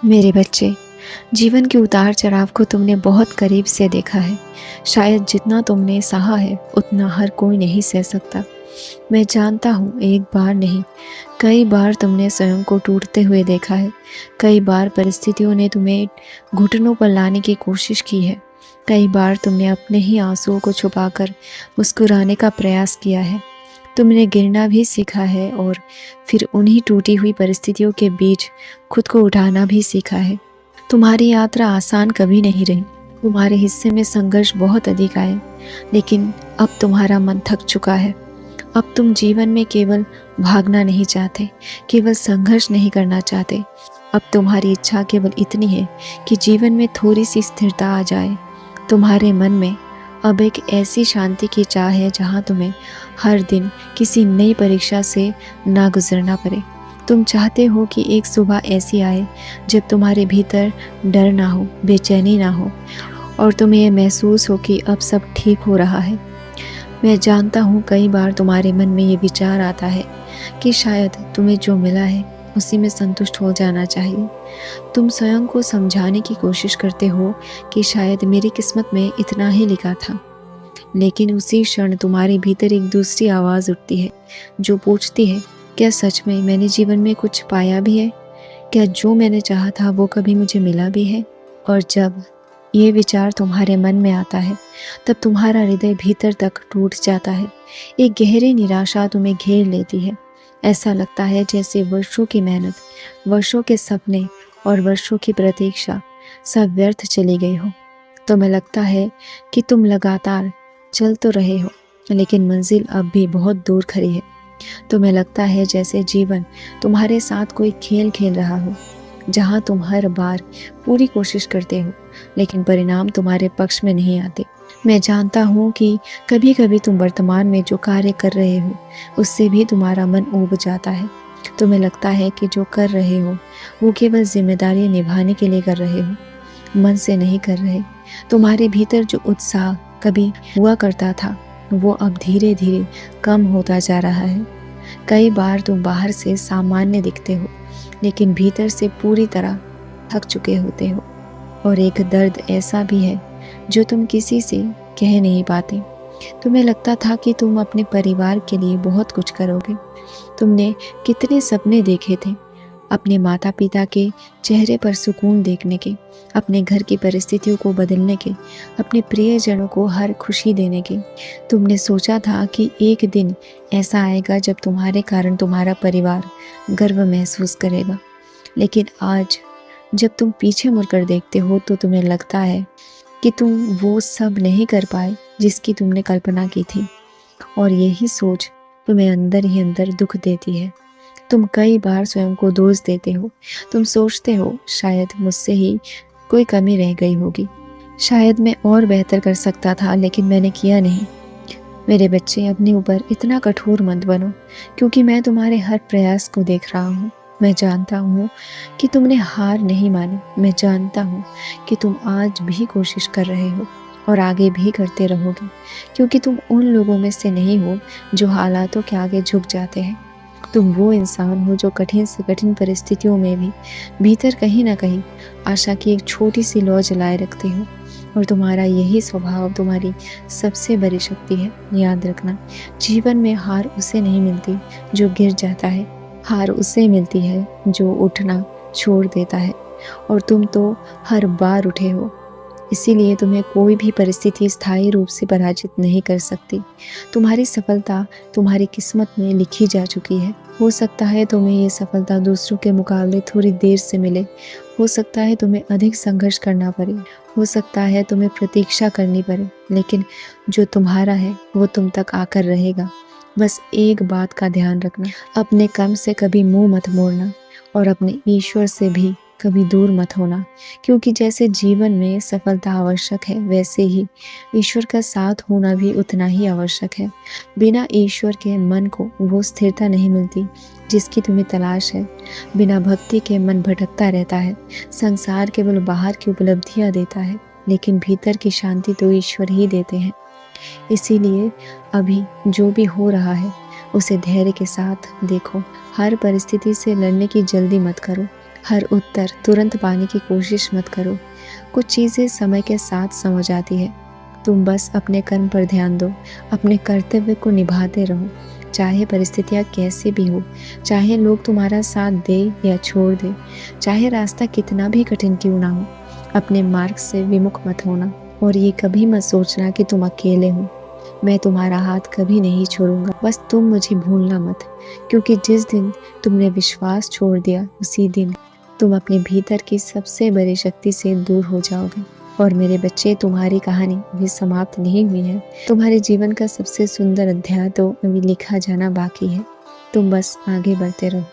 मेरे बच्चे, जीवन के उतार चढ़ाव को तुमने बहुत करीब से देखा है। शायद जितना तुमने सहा है उतना हर कोई नहीं सह सकता। मैं जानता हूँ, एक बार नहीं, कई बार तुमने स्वयं को टूटते हुए देखा है। कई बार परिस्थितियों ने तुम्हें घुटनों पर लाने की कोशिश की है। कई बार तुमने अपने ही आंसुओं को छुपाकर मुस्कुराने का प्रयास किया है। तुमने गिरना भी सीखा है और फिर उन्हीं टूटी हुई परिस्थितियों के बीच खुद को उठाना भी सीखा है। तुम्हारी यात्रा आसान कभी नहीं रही। तुम्हारे हिस्से में संघर्ष बहुत अधिक आए, लेकिन अब तुम्हारा मन थक चुका है। अब तुम जीवन में केवल भागना नहीं चाहते, केवल संघर्ष नहीं करना चाहते। अब तुम्हारी इच्छा केवल इतनी है कि जीवन में थोड़ी सी स्थिरता आ जाए। तुम्हारे मन में अब एक ऐसी शांति की चाह है जहाँ तुम्हें हर दिन किसी नई परीक्षा से ना गुजरना पड़े। तुम चाहते हो कि एक सुबह ऐसी आए जब तुम्हारे भीतर डर ना हो, बेचैनी ना हो और तुम्हें यह महसूस हो कि अब सब ठीक हो रहा है। मैं जानता हूँ कई बार तुम्हारे मन में ये विचार आता है कि शायद तुम्हें जो मिला है उसी में संतुष्ट हो जाना चाहिए। तुम स्वयं को समझाने की कोशिश करते हो कि शायद मेरी किस्मत में इतना ही लिखा था, लेकिन उसी क्षण तुम्हारे भीतर एक दूसरी आवाज़ उठती है जो पूछती है, क्या सच में मैंने जीवन में कुछ पाया भी है? क्या जो मैंने चाहा था वो कभी मुझे मिला भी है? और जब ये विचार तुम्हारे मन में आता है तब तुम्हारा हृदय भीतर तक टूट जाता है। एक गहरी निराशा तुम्हें घेर लेती है। ऐसा लगता है जैसे वर्षों की मेहनत, वर्षों के सपने और वर्षों की प्रतीक्षा सब व्यर्थ चली गई हो। तुम्हें लगता है कि तुम लगातार चल तो रहे हो, लेकिन मंजिल अब भी बहुत दूर खड़ी है। तुम्हें लगता है जैसे जीवन तुम्हारे साथ कोई खेल खेल रहा हो, जहां तुम हर बार पूरी कोशिश करते हो लेकिन परिणाम तुम्हारे पक्ष में नहीं आते। मैं जानता हूँ कि कभी कभी तुम वर्तमान में जो कार्य कर रहे हो उससे भी तुम्हारा मन ऊब जाता है। तुम्हें लगता है कि जो कर रहे हो वो केवल जिम्मेदारी निभाने के लिए कर रहे हो, मन से नहीं कर रहे। तुम्हारे भीतर जो उत्साह कभी हुआ करता था वो अब धीरे धीरे कम होता जा रहा है। कई बार तुम बाहर से सामान्य दिखते हो, लेकिन भीतर से पूरी तरह थक चुके होते हो। और एक दर्द ऐसा भी है जो तुम किसी से कह नहीं पाते। तुम्हें लगता था कि तुम अपने परिवार के लिए बहुत कुछ करोगे। तुमने कितने सपने देखे थे, अपने माता पिता के चेहरे पर सुकून देखने के, अपने घर की परिस्थितियों को बदलने के, अपने प्रियजनों को हर खुशी देने के। तुमने सोचा था कि एक दिन ऐसा आएगा जब तुम्हारे कारण तुम्हारा परिवार गर्व महसूस करेगा। लेकिन आज जब तुम पीछे मुड़कर देखते हो तो तुम्हें लगता है कि तुम वो सब नहीं कर पाए जिसकी तुमने कल्पना की थी, और यही सोच तुम्हें अंदर ही अंदर दुख देती है। तुम कई बार स्वयं को दोष देते हो। तुम सोचते हो शायद मुझसे ही कोई कमी रह गई होगी, शायद मैं और बेहतर कर सकता था लेकिन मैंने किया नहीं। मेरे बच्चे, अपने ऊपर इतना कठोर मत बनो, क्योंकि मैं तुम्हारे हर प्रयास को देख रहा हूँ। मैं जानता हूँ कि तुमने हार नहीं मानी। मैं जानता हूँ कि तुम आज भी कोशिश कर रहे हो और आगे भी करते रहोगे, क्योंकि तुम उन लोगों में से नहीं हो जो हालातों के आगे झुक जाते हैं। तुम वो इंसान हो जो कठिन से कठिन परिस्थितियों में भी भीतर कहीं ना कहीं आशा की एक छोटी सी लौ जलाए रखते हो, और तुम्हारा यही स्वभाव तुम्हारी सबसे बड़ी शक्ति है। याद रखना, जीवन में हार उसे नहीं मिलती जो गिर जाता है, हार उसे मिलती है जो उठना छोड़ देता है, और तुम तो हर बार उठे हो। इसीलिए तुम्हें कोई भी परिस्थिति स्थायी रूप से पराजित नहीं कर सकती। तुम्हारी सफलता तुम्हारी किस्मत में लिखी जा चुकी है। हो सकता है तुम्हें ये सफलता दूसरों के मुकाबले थोड़ी देर से मिले, हो सकता है तुम्हें अधिक संघर्ष करना पड़े, हो सकता है तुम्हें प्रतीक्षा करनी पड़े, लेकिन जो तुम्हारा है वो तुम तक आकर रहेगा। बस एक बात का ध्यान रखना, अपने कर्म से कभी मुंह मत मोड़ना और अपने ईश्वर से भी कभी दूर मत होना, क्योंकि जैसे जीवन में सफलता आवश्यक है वैसे ही ईश्वर का साथ होना भी उतना ही आवश्यक है। बिना ईश्वर के मन को वो स्थिरता नहीं मिलती जिसकी तुम्हें तलाश है। बिना भक्ति के मन भटकता रहता है। संसार केवल बाहर की उपलब्धियां देता है, लेकिन भीतर की शांति तो ईश्वर ही देते हैं। इसीलिए अभी जो भी हो रहा है उसे धैर्य के साथ देखो। हर परिस्थिति से लड़ने की जल्दी मत करो। हर उत्तर तुरंत पाने की कोशिश मत करो। कुछ चीज़ें समय के साथ समझ आती है। तुम बस अपने कर्म पर ध्यान दो, अपने कर्तव्य को निभाते रहो, चाहे परिस्थितियाँ कैसी भी हो, चाहे लोग तुम्हारा साथ दे या छोड़ दे, चाहे रास्ता कितना भी कठिन क्यों ना हो। अपने मार्ग से विमुख मत होना और ये कभी मत सोचना कि तुम अकेले हो। मैं तुम्हारा हाथ कभी नहीं छोड़ूंगा, बस तुम मुझे भूलना मत, क्योंकि जिस दिन तुमने विश्वास छोड़ दिया उसी दिन तुम अपने भीतर की सबसे बड़ी शक्ति से दूर हो जाओगे। और मेरे बच्चे, तुम्हारी कहानी अभी समाप्त नहीं हुई है। तुम्हारे जीवन का सबसे सुंदर अध्याय तो अभी लिखा जाना बाकी है। तुम बस आगे बढ़ते रहो।